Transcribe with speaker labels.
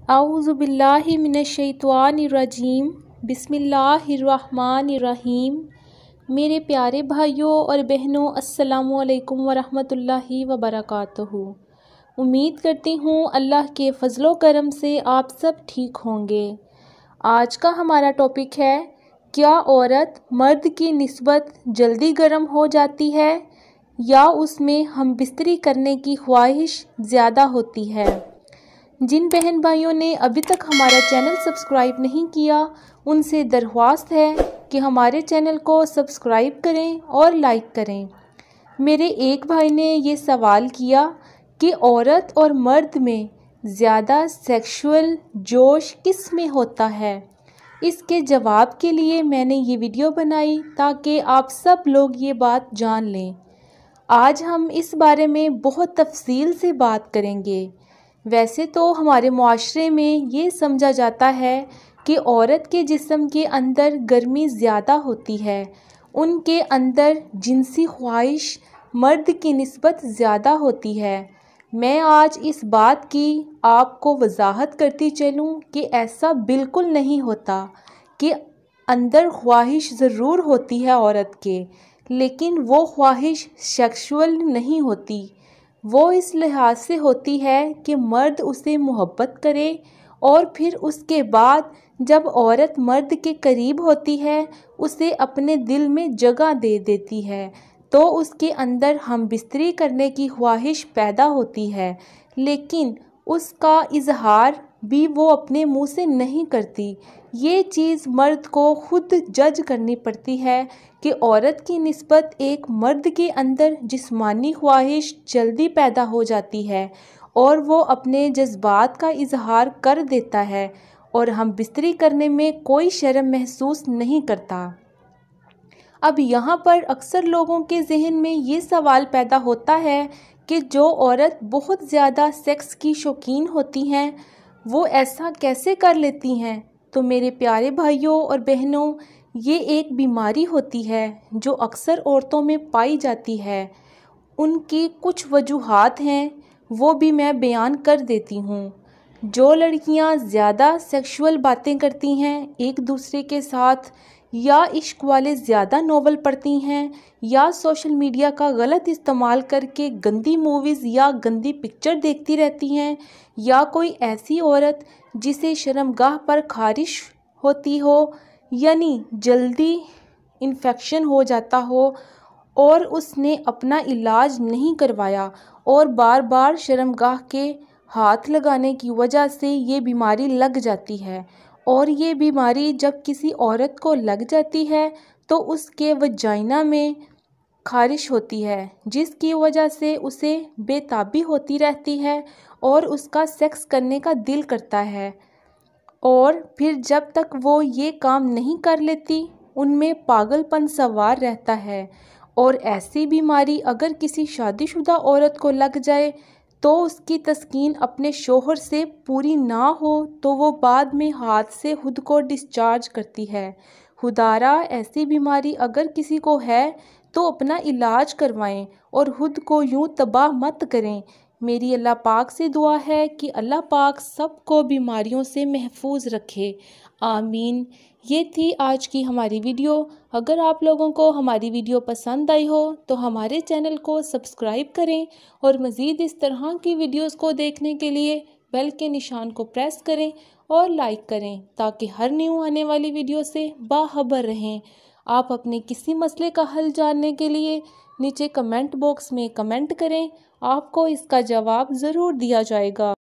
Speaker 1: अऊज़ु बिल्लाहि मिनश्शैतानिर्रजीम बिस्मिल्लाहिर्रहमानिर्रहीम। मेरे प्यारे भाइयों और बहनों, अस्सलामु अलैकुम वरहमतुल्लाहि वबरकातुहू। उम्मीद करती हूँ अल्लाह के फ़ज़लो करम से आप सब ठीक होंगे। आज का हमारा टॉपिक है, क्या औरत मर्द की निस्बत जल्दी गर्म हो जाती है या उसमें हम बिस्तरी करने की ख्वाहिश ज़्यादा होती है। जिन बहन भाइयों ने अभी तक हमारा चैनल सब्सक्राइब नहीं किया, उनसे दरख्वास्त है कि हमारे चैनल को सब्सक्राइब करें और लाइक करें। मेरे एक भाई ने ये सवाल किया कि औरत और मर्द में ज़्यादा सेक्सुअल जोश किस में होता है। इसके जवाब के लिए मैंने ये वीडियो बनाई ताकि आप सब लोग ये बात जान लें। आज हम इस बारे में बहुत तफसील से बात करेंगे। वैसे तो हमारे मुआशरे में ये समझा जाता है कि औरत के जिस्म के अंदर गर्मी ज़्यादा होती है, उनके अंदर जिनसी ख्वाहिश मर्द की निस्बत ज़्यादा होती है। मैं आज इस बात की आपको वजाहत करती चलूँ कि ऐसा बिल्कुल नहीं होता, कि अंदर ख्वाहिश ज़रूर होती है औरत के, लेकिन वो ख्वाहिश सेक्सुअल नहीं होती। वो इस लिहाज से होती है कि मर्द उसे मोहब्बत करे और फिर उसके बाद जब औरत मर्द के करीब होती है, उसे अपने दिल में जगह दे देती है, तो उसके अंदर हम बिस्तरी करने की ख्वाहिश पैदा होती है, लेकिन उसका इजहार भी वो अपने मुंह से नहीं करती। ये चीज़ मर्द को खुद जज करनी पड़ती है कि औरत की निस्बत एक मर्द के अंदर जिस्मानी ख्वाहिश जल्दी पैदा हो जाती है और वो अपने जज्बात का इजहार कर देता है और हम बिस्तरी करने में कोई शर्म महसूस नहीं करता। अब यहाँ पर अक्सर लोगों के जहन में ये सवाल पैदा होता है कि जो औरत बहुत ज़्यादा सेक्स की शौकीन होती हैं, वो ऐसा कैसे कर लेती हैं। तो मेरे प्यारे भाइयों और बहनों, ये एक बीमारी होती है जो अक्सर औरतों में पाई जाती है। उनकी कुछ वजूहात हैं, वो भी मैं बयान कर देती हूँ। जो लड़कियाँ ज़्यादा सेक्सुअल बातें करती हैं एक दूसरे के साथ, या इश्क वाले ज़्यादा नॉवल पढ़ती हैं, या सोशल मीडिया का गलत इस्तेमाल करके गंदी मूवीज़ या गंदी पिक्चर देखती रहती हैं, या कोई ऐसी औरत जिसे शर्मगाह पर खारिश होती हो, यानी जल्दी इन्फेक्शन हो जाता हो और उसने अपना इलाज नहीं करवाया और बार बार शर्मगाह के हाथ लगाने की वजह से ये बीमारी लग जाती है। और ये बीमारी जब किसी औरत को लग जाती है तो उसके वजाइना में खारिश होती है, जिसकी वजह से उसे बेताबी होती रहती है और उसका सेक्स करने का दिल करता है। और फिर जब तक वो ये काम नहीं कर लेती, उनमें पागलपन सवार रहता है। और ऐसी बीमारी अगर किसी शादीशुदा औरत को लग जाए तो उसकी तस्कीन अपने शोहर से पूरी ना हो तो वो बाद में हाथ से खुद को डिस्चार्ज करती है। खुदारा ऐसी बीमारी अगर किसी को है तो अपना इलाज करवाएं और खुद को यूं तबाह मत करें। मेरी अल्लाह पाक से दुआ है कि अल्लाह पाक सबको बीमारियों से महफूज रखे, आमीन। ये थी आज की हमारी वीडियो। अगर आप लोगों को हमारी वीडियो पसंद आई हो तो हमारे चैनल को सब्सक्राइब करें और मज़ीद इस तरह की वीडियोस को देखने के लिए बेल के निशान को प्रेस करें और लाइक करें, ताकि हर न्यू आने वाली वीडियो से बाखबर रहें। आप अपने किसी मसले का हल जानने के लिए नीचे कमेंट बॉक्स में कमेंट करें, आपको इसका जवाब ज़रूर दिया जाएगा।